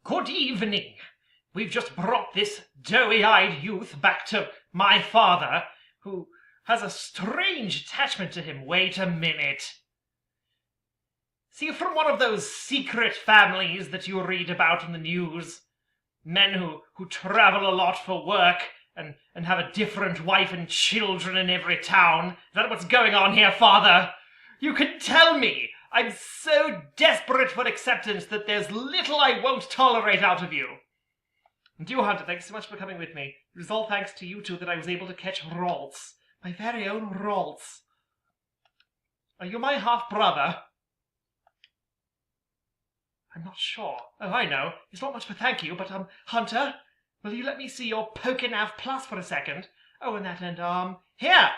Good evening. We've just brought this doughy-eyed youth back to my father, who has a strange attachment to him. Wait a minute. Is he from one of those secret families that you read about in the news? Men who travel a lot for work and have a different wife and children in every town? Is that what's going on here, Father? You can tell me. I'm so desperate for acceptance that there's little I won't tolerate out of you. And you, Hunter, thanks so much for coming with me. It was all thanks to you two that I was able to catch Ralts. My very own Ralts. Are you my half-brother? I'm not sure. Oh, I know. It's not much for thank you, but, Hunter, will you let me see your PokeNav Plus for a second? Oh, and that, and, here!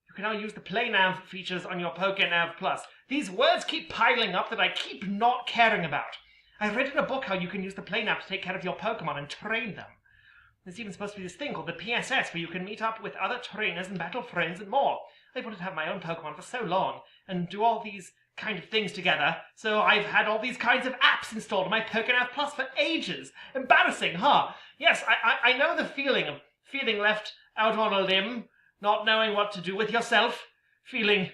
You can now use the PlayNav features on your PokeNav Plus. These words keep piling up that I keep not caring about. I read in a book how you can use the PlayNav to take care of your Pokemon and train them. There's even supposed to be this thing called the PSS where you can meet up with other trainers and battle friends and more. I've wanted to have my own Pokemon for so long and do all these kind of things together, so I've had all these kinds of apps installed on my PokeNav Plus for ages. Embarrassing, huh? Yes, I know the feeling of feeling left out on a limb, not knowing what to do with yourself, feeling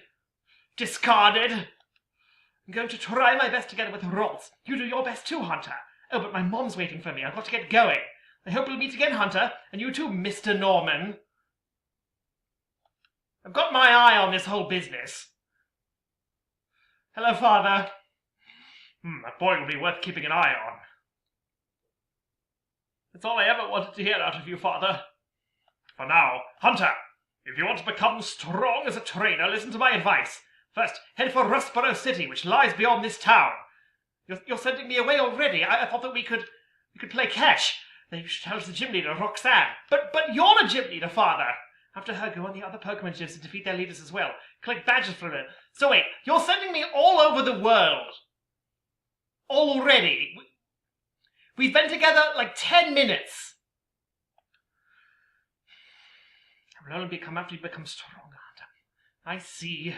discarded. I'm going to try my best to get it with Ralts. You do your best too, Hunter. Oh, but my mom's waiting for me. I've got to get going. I hope we'll meet again, Hunter, and you too, Mr. Norman. I've got my eye on this whole business. Hello, Father. That boy will be worth keeping an eye on. That's all I ever wanted to hear out of you, Father. For now, Hunter, if you want to become strong as a trainer, listen to my advice. First, head for Rustboro City, which lies beyond this town. You're sending me away already. I thought that we could play catch. Then you should tell us the gym leader, Roxanne. But you're the gym leader, Father. After her, go on the other Pokemon gyms to defeat their leaders as well. Collect badges from them. So wait, you're sending me all over the world already? We've been together like 10 minutes. I will only come after you become stronger, Hunter. I see.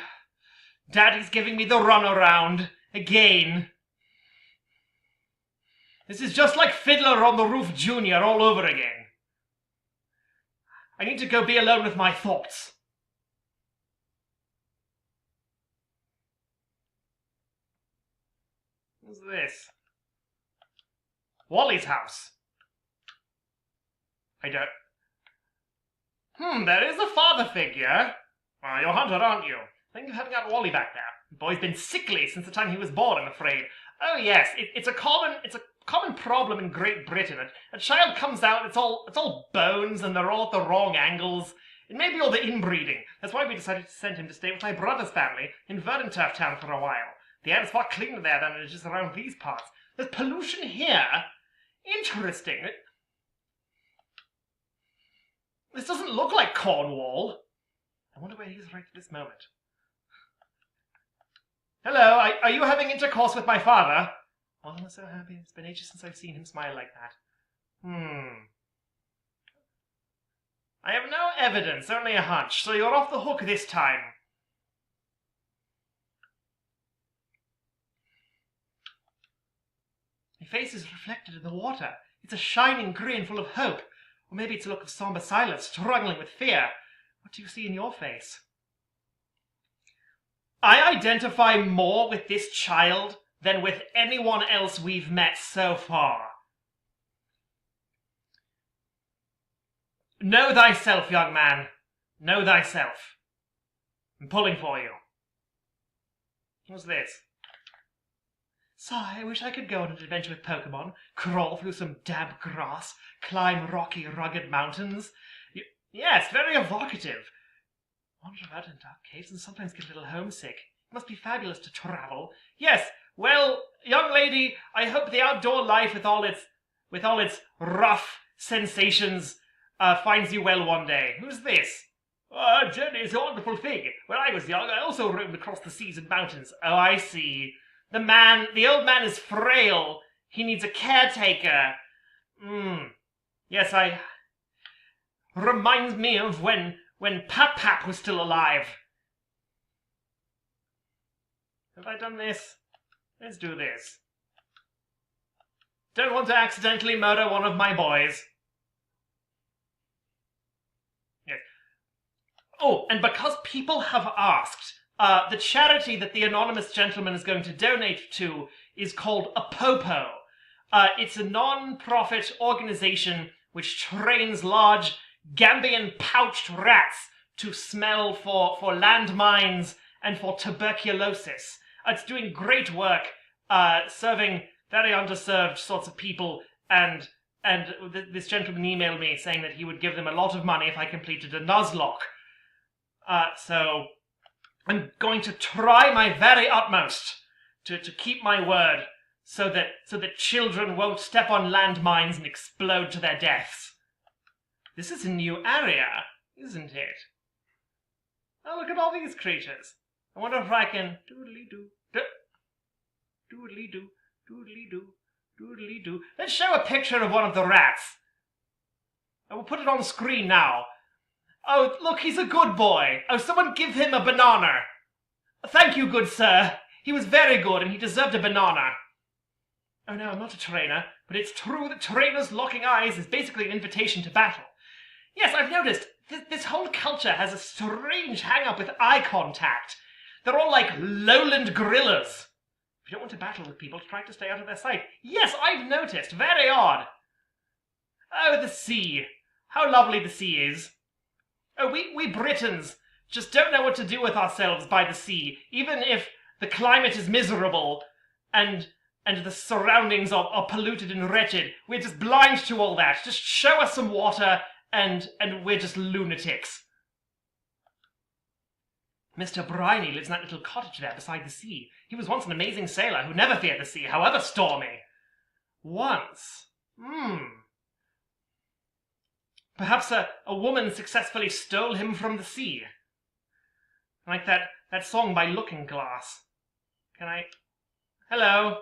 Daddy's giving me the runaround again. This is just like Fiddler on the Roof Jr. all over again. I need to go be alone with my thoughts. What's this? Wally's house. I don't... there is a father figure. Well, you're Hunter, aren't you? Think of having out Wally back there. The boy's been sickly since the time he was born, I'm afraid. Oh yes, it's a common problem in Great Britain. A child comes out, it's all bones, and they're all at the wrong angles. It may be all the inbreeding. That's why we decided to send him to stay with my brother's family in Verdanturf Town for a while. The air is far cleaner there than it is around these parts. There's pollution here. Interesting. This doesn't look like Cornwall. I wonder where he is right at this moment. Hello, are you having intercourse with my father? Oh, I'm so happy. It's been ages since I've seen him smile like that. I have no evidence, only a hunch, so you're off the hook this time. My face is reflected in the water. It's a shining green full of hope. Or maybe it's a look of somber silence, struggling with fear. What do you see in your face? I identify more with this child than with anyone else we've met so far. Know thyself, young man. Know thyself. I'm pulling for you. What's this? Sigh, I wish I could go on an adventure with Pokemon, crawl through some damp grass, climb rocky, rugged mountains. Yes, very evocative. Wander about in dark caves and sometimes get a little homesick. It must be fabulous to travel. Yes, well, young lady, I hope the outdoor life with all its rough sensations finds you well one day. Who's this? A journey is a wonderful thing. When I was young, I also roamed across the seas and mountains. Oh, I see. The old man is frail. He needs a caretaker. Yes, reminds me of when Pap was still alive. Have I done this? Let's do this. Don't want to accidentally murder one of my boys. Yes. Oh, and because people have asked, the charity that the anonymous gentleman is going to donate to is called Apopo. It's a non-profit organization which trains large Gambian pouched rats to smell for landmines and for tuberculosis. It's doing great work, serving very underserved sorts of people, and this gentleman emailed me saying that he would give them a lot of money if I completed a Nuzlocke. So I'm going to try my very utmost to keep my word, so that children won't step on landmines and explode to their deaths. This is a new area, isn't it? Oh, look at all these creatures. I wonder if I can doodly-doo, doodly-doo, doodly-doo, doodly-doo. Let's show a picture of one of the rats. I will put it on the screen now. Oh, look, he's a good boy. Oh, someone give him a banana. Thank you, good sir. He was very good and he deserved a banana. Oh no, I'm not a trainer, but it's true that trainers locking eyes is basically an invitation to battle. Yes, I've noticed this whole culture has a strange hang-up with eye contact. They're all like lowland gorillas. If you don't want to battle with people, try to stay out of their sight. Yes, I've noticed. Very odd. Oh, the sea. How lovely the sea is. Oh, we Britons just don't know what to do with ourselves by the sea, even if the climate is miserable and the surroundings are polluted and wretched. We're just blind to all that. Just show us some water and we're just lunatics. Mr. Briney lives in that little cottage there beside the sea. He was once an amazing sailor who never feared the sea, however stormy. Once. Perhaps a woman successfully stole him from the sea. Like that song by Looking Glass. Can I... Hello?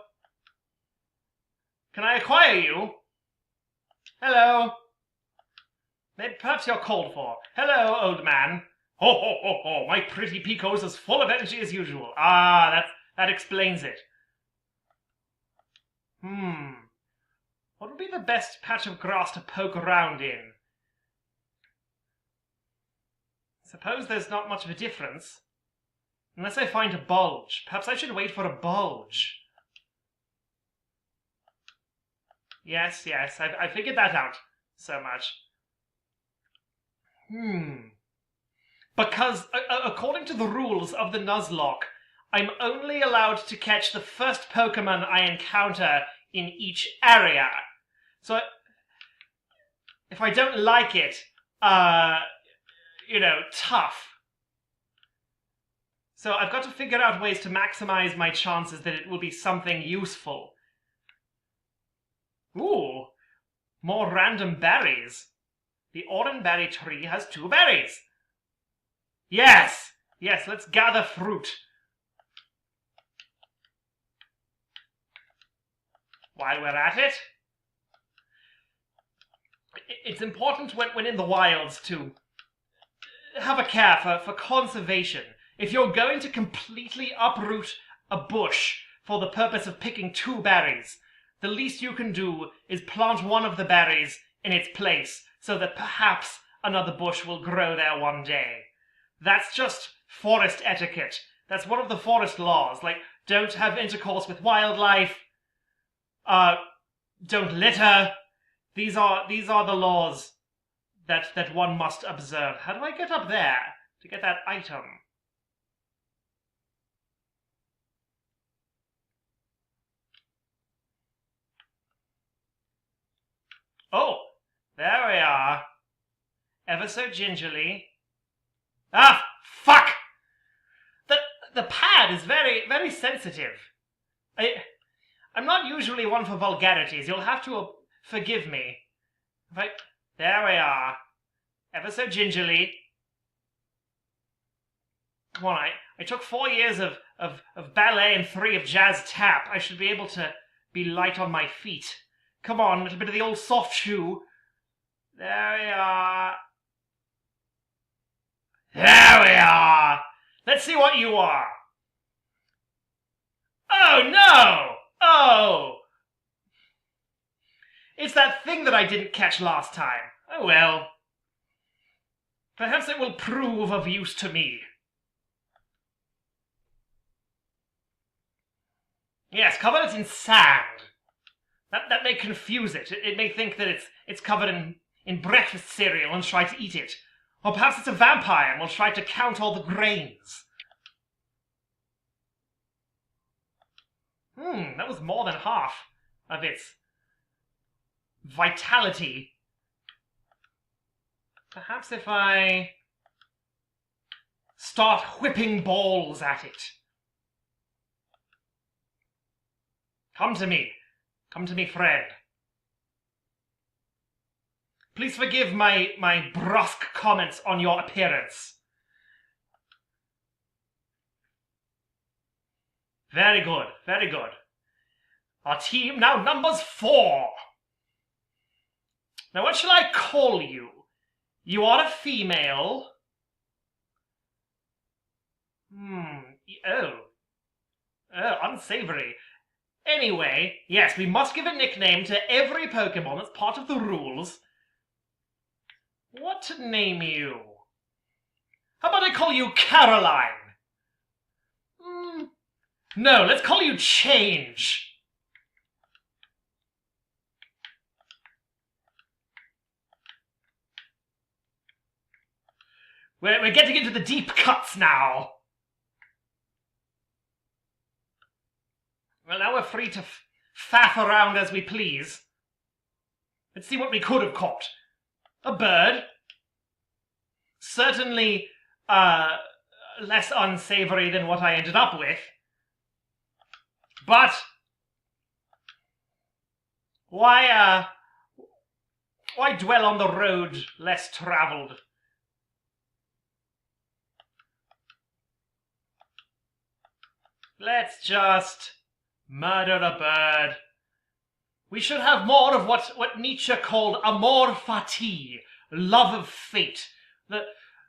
Can I acquire you? Hello? Maybe perhaps you're called for. Hello, old man. Ho, ho, ho, ho. My pretty Pico's as full of energy as usual. Ah, that explains it. What would be the best patch of grass to poke around in? Suppose there's not much of a difference. Unless I find a bulge. Perhaps I should wait for a bulge. Yes, I figured that out so much. Because, according to the rules of the Nuzlocke, I'm only allowed to catch the first Pokemon I encounter in each area. So, if I don't like it, tough. So I've got to figure out ways to maximize my chances that it will be something useful. Ooh, more random berries. The oranberry tree has 2 berries. Yes, let's gather fruit. While we're at it, it's important when in the wilds to have a care for conservation. If you're going to completely uproot a bush for the purpose of picking 2 berries, the least you can do is plant one of the berries in its place so that perhaps another bush will grow there one day. That's just forest etiquette. That's one of the forest laws. Like, don't have intercourse with wildlife. Don't litter. These are the laws that one must observe. How do I get up there to get that item? Oh, there we are. Ever so gingerly. Ah, fuck! The pad is very, very sensitive. I'm not usually one for vulgarities. You'll have to forgive me. There we are. Ever so gingerly. Come on, I took 4 years of ballet and 3 of jazz tap. I should be able to be light on my feet. Come on, a little bit of the old soft shoe. There we are. There we are! Let's see what you are. Oh, no! Oh! It's that thing that I didn't catch last time. Oh well. Perhaps it will prove of use to me. Yes, cover it in sand. That may confuse it. It may think that it's covered in breakfast cereal and try to eat it. Or perhaps it's a vampire and will try to count all the grains. That was more than half of its vitality. Perhaps if I start whipping balls at it. Come to me, friend. Please forgive my brusque comments on your appearance. Very good, very good. Our team now numbers 4. Now what shall I call you? You are a female. Oh, unsavory. Anyway, yes, we must give a nickname to every Pokemon. That's part of the rules. What to name you? How about I call you Caroline? No, let's call you Change. We're getting into the deep cuts now. Well, now we're free to faff around as we please. Let's see what we could have caught. A bird. Certainly, less unsavory than what I ended up with. But why dwell on the road less traveled? Let's just murder a bird. We should have more of what Nietzsche called amor fati, love of fate.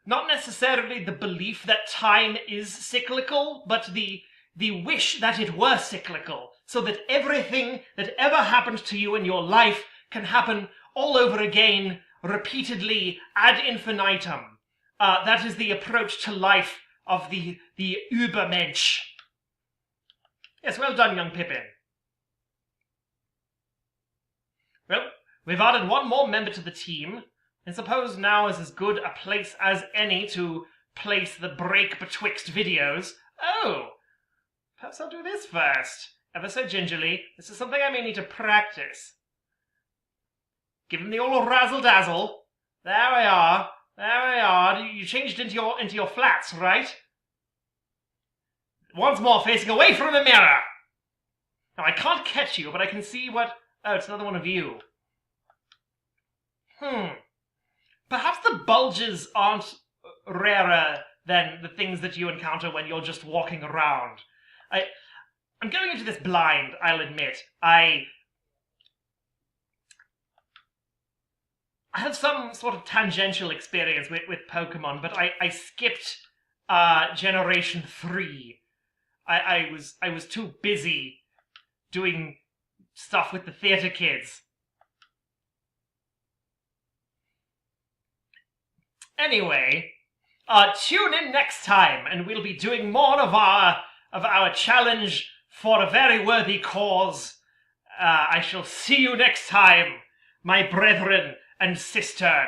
Not necessarily the belief that time is cyclical, but the wish that it were cyclical, so that everything that ever happened to you in your life can happen all over again, repeatedly, ad infinitum. That is the approach to life of the Übermensch. Yes, well done, young Pippin. Well, we've added one more member to the team, and suppose now is as good a place as any to place the break betwixt videos. Oh! Perhaps I'll do this first. Ever so gingerly. This is something I may need to practice. Give him the old razzle-dazzle. There we are. There we are. You changed into your flats, right? Once more, facing away from the mirror. Now, I can't catch you, but I can see what... Oh, it's another one of you. Perhaps the bulges aren't rarer than the things that you encounter when you're just walking around. I'm going into this blind, I'll admit. I have some sort of tangential experience with Pokemon, but I skipped Generation 3. I was too busy doing stuff with the theater kids. Anyway, tune in next time, and we'll be doing more of our challenge for a very worthy cause. I shall see you next time, my brethren and sistern.